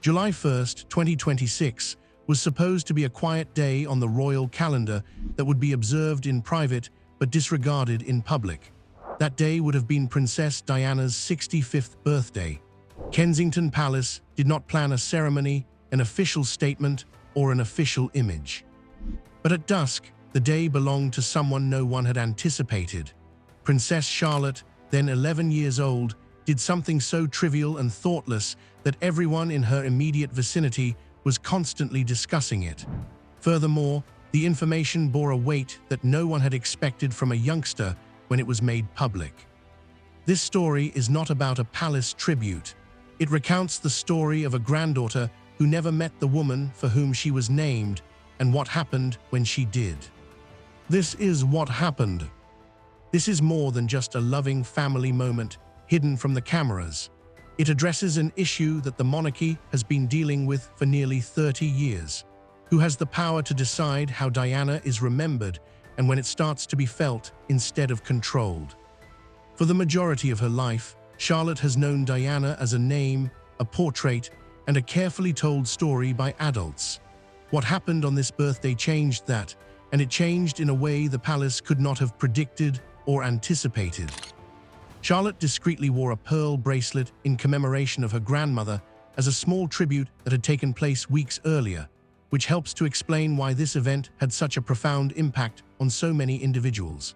July 1st, 2026 was supposed to be a quiet day on the royal calendar that would be observed in private but disregarded in public. That day would have been Princess Diana's 65th birthday. Kensington Palace did not plan a ceremony, an official statement, or an official image. But at dusk, the day belonged to someone no one had anticipated. Princess Charlotte, then 11 years old, did something so trivial and thoughtless that everyone in her immediate vicinity was constantly discussing it. Furthermore, the information bore a weight that no one had expected from a youngster when it was made public. This story is not about a palace tribute. It recounts the story of a granddaughter who never met the woman for whom she was named and what happened when she did. This is what happened. This is more than just a loving family moment hidden from the cameras. It addresses an issue that the monarchy has been dealing with for nearly 30 years. Who has the power to decide how Diana is remembered and when it starts to be felt instead of controlled? For the majority of her life, Charlotte has known Diana as a name, a portrait, and a carefully told story by adults. What happened on this birthday changed that, and it changed in a way the palace could not have predicted or anticipated. Charlotte discreetly wore a pearl bracelet in commemoration of her grandmother as a small tribute that had taken place weeks earlier, which helps to explain why this event had such a profound impact on so many individuals.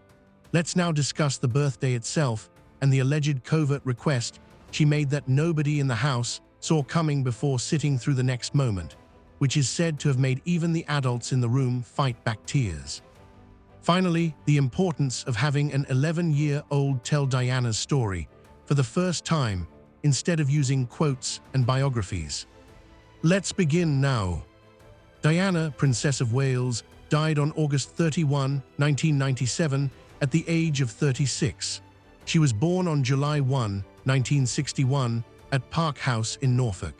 Let's now discuss the birthday itself and the alleged covert request she made that nobody in the house saw coming before sitting through the next moment, which is said to have made even the adults in the room fight back tears. Finally, the importance of having an 11-year-old tell Diana's story for the first time instead of using quotes and biographies. Let's begin now. Diana, Princess of Wales, died on August 31, 1997, at the age of 36. She was born on July 1, 1961, at Park House in Norfolk.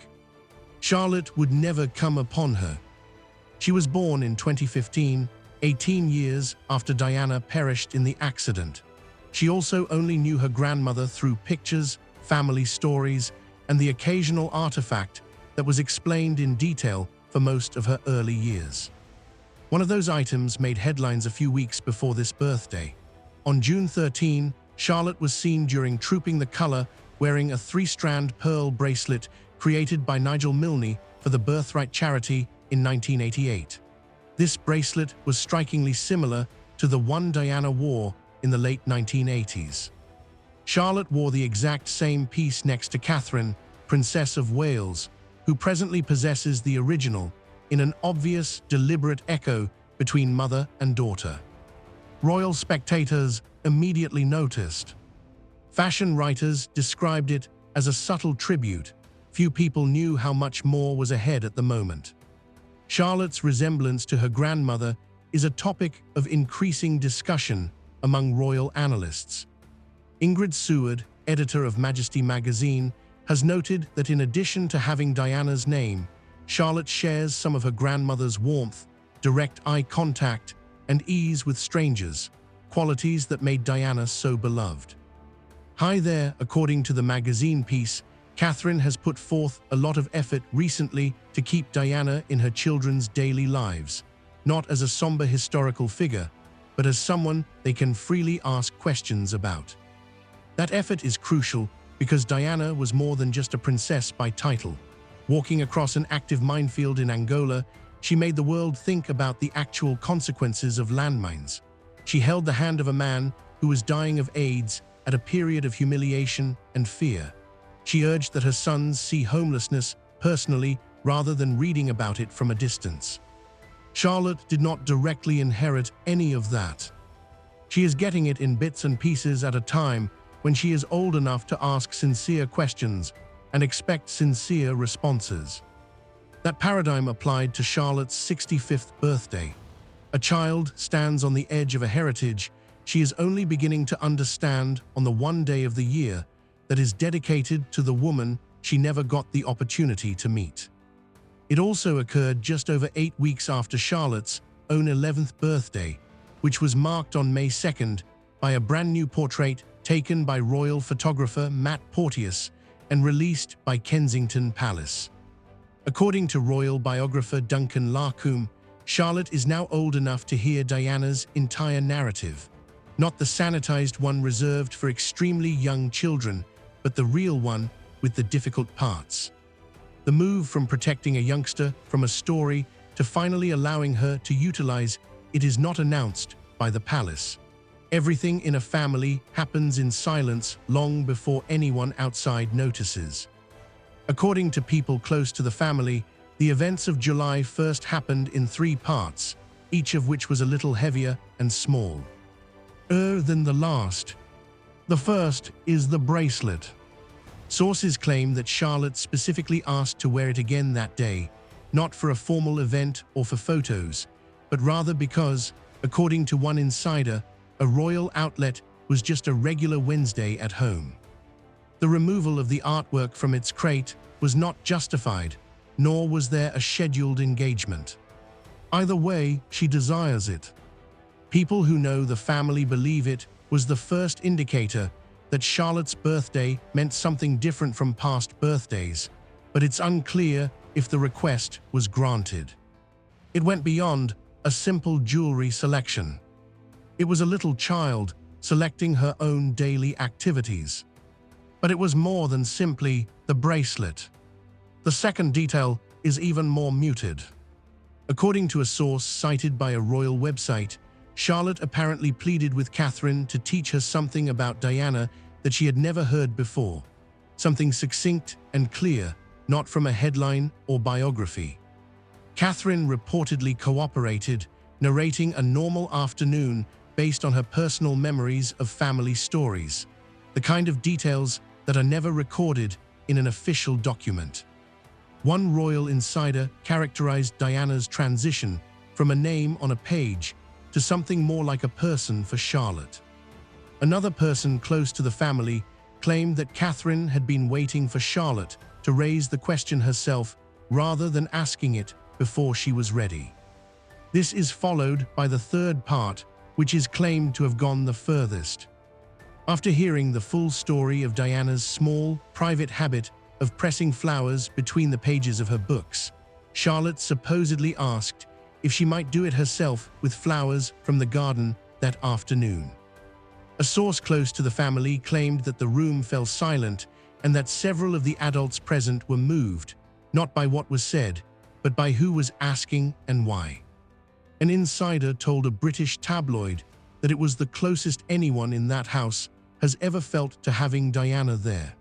Charlotte would never come upon her. She was born in 2015, 18 years after Diana perished in the accident. She also only knew her grandmother through pictures, family stories, and the occasional artifact that was explained in detail for most of her early years. One of those items made headlines a few weeks before this birthday. On June 13, Charlotte was seen during Trooping the Colour wearing a 3-strand pearl bracelet created by Nigel Milne for the Birthright charity in 1988. This bracelet was strikingly similar to the one Diana wore in the late 1980s. Charlotte wore the exact same piece next to Catherine, Princess of Wales, who presently possesses the original, in an obvious, deliberate echo between mother and daughter. Royal spectators immediately noticed. Fashion writers described it as a subtle tribute. Few people knew how much more was ahead at the moment. Charlotte's resemblance to her grandmother is a topic of increasing discussion among royal analysts. Ingrid Seward, editor of Majesty magazine, has noted that in addition to having Diana's name, Charlotte shares some of her grandmother's warmth, direct eye contact, and ease with strangers, qualities that made Diana so beloved. Hi there, according to the magazine piece, Catherine has put forth a lot of effort recently to keep Diana in her children's daily lives, not as a somber historical figure, but as someone they can freely ask questions about. That effort is crucial because Diana was more than just a princess by title. Walking across an active minefield in Angola, she made the world think about the actual consequences of landmines. She held the hand of a man who was dying of AIDS at a period of humiliation and fear. She urged that her sons see homelessness personally rather than reading about it from a distance. Charlotte did not directly inherit any of that. She is getting it in bits and pieces at a time when she is old enough to ask sincere questions and expect sincere responses. That paradigm applied to Charlotte's 65th birthday. A child stands on the edge of a heritage she is only beginning to understand on the one day of the year that is dedicated to the woman she never got the opportunity to meet. It also occurred just over 8 weeks after Charlotte's own 11th birthday, which was marked on May 2nd by a brand new portrait taken by royal photographer Matt Porteous and released by Kensington Palace. According to royal biographer Duncan Larcombe, Charlotte is now old enough to hear Diana's entire narrative. Not the sanitized one reserved for extremely young children, but the real one with the difficult parts. The move from protecting a youngster from a story to finally allowing her to utilize it is not announced by the palace. Everything in a family happens in silence long before anyone outside notices. According to people close to the family, the events of July 1st happened in 3 parts, each of which was a little heavier and small than the last. The first is the bracelet. Sources claim that Charlotte specifically asked to wear it again that day, not for a formal event or for photos, but rather because, according to one insider, a royal outlet was just a regular Wednesday at home. The removal of the artwork from its crate was not justified, nor was there a scheduled engagement. Either way, she desires it. People who know the family believe it was the first indicator that Charlotte's birthday meant something different from past birthdays, but it's unclear if the request was granted. It went beyond a simple jewelry selection. It was a little child selecting her own daily activities. But it was more than simply the bracelet. The second detail is even more muted. According to a source cited by a royal website, Charlotte apparently pleaded with Catherine to teach her something about Diana that she had never heard before. Something succinct and clear, not from a headline or biography. Catherine reportedly cooperated, narrating a normal afternoon based on her personal memories of family stories, the kind of details that are never recorded in an official document. One royal insider characterized Diana's transition from a name on a page to something more like a person for Charlotte. Another person close to the family claimed that Catherine had been waiting for Charlotte to raise the question herself rather than asking it before she was ready. This is followed by the third part, which is claimed to have gone the furthest. After hearing the full story of Diana's small, private habit of pressing flowers between the pages of her books, Charlotte supposedly asked if she might do it herself with flowers from the garden that afternoon. A source close to the family claimed that the room fell silent and that several of the adults present were moved, not by what was said, but by who was asking and why. An insider told a British tabloid that it was the closest anyone in that house has ever felt to having Diana there.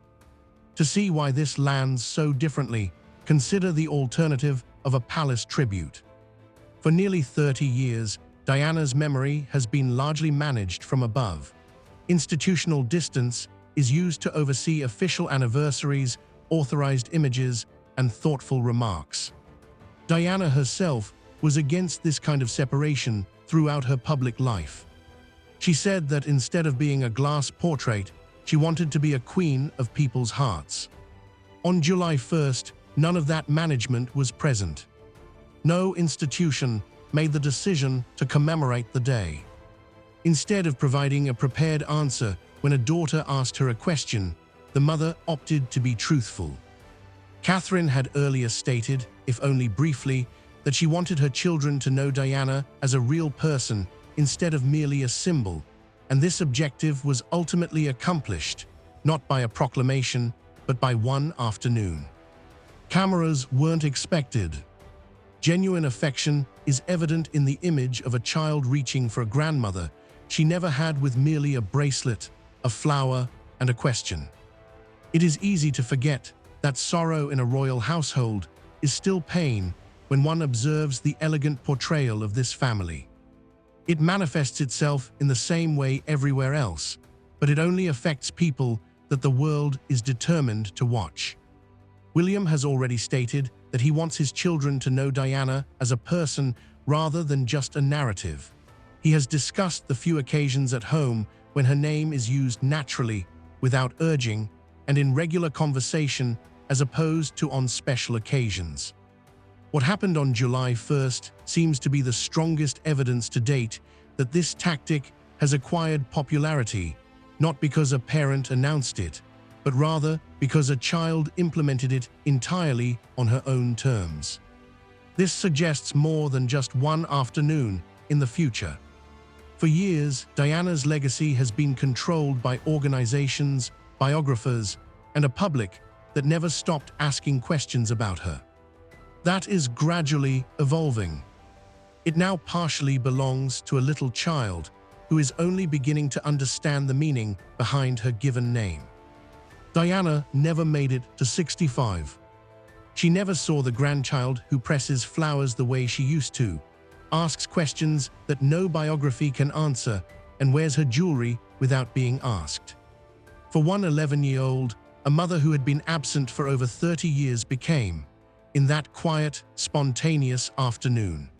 To see why this lands so differently, consider the alternative of a palace tribute. For nearly 30 years, Diana's memory has been largely managed from above. Institutional distance is used to oversee official anniversaries, authorized images, and thoughtful remarks. Diana herself was against this kind of separation throughout her public life. She said that instead of being a glass portrait, she wanted to be a queen of people's hearts. On July 1st, none of that management was present. No institution made the decision to commemorate the day. Instead of providing a prepared answer when a daughter asked her a question, the mother opted to be truthful. Catherine had earlier stated, if only briefly, that she wanted her children to know Diana as a real person instead of merely a symbol, and this objective was ultimately accomplished, not by a proclamation, but by one afternoon. Cameras weren't expected. Genuine affection is evident in the image of a child reaching for a grandmother she never had with merely a bracelet, a flower, and a question. It is easy to forget that sorrow in a royal household is still pain when one observes the elegant portrayal of this family. It manifests itself in the same way everywhere else, but it only affects people that the world is determined to watch. William has already stated that he wants his children to know Diana as a person rather than just a narrative. He has discussed the few occasions at home when her name is used naturally, without urging, and in regular conversation as opposed to on special occasions. What happened on July 1st seems to be the strongest evidence to date that this tactic has acquired popularity, not because a parent announced it, but rather because a child implemented it entirely on her own terms. This suggests more than just one afternoon in the future. For years, Diana's legacy has been controlled by organizations, biographers, and a public that never stopped asking questions about her. That is gradually evolving. It now partially belongs to a little child who is only beginning to understand the meaning behind her given name. Diana never made it to 65. She never saw the grandchild who presses flowers the way she used to, asks questions that no biography can answer, and wears her jewelry without being asked. For one 11-year-old, a mother who had been absent for over 30 years became, in that quiet, spontaneous afternoon.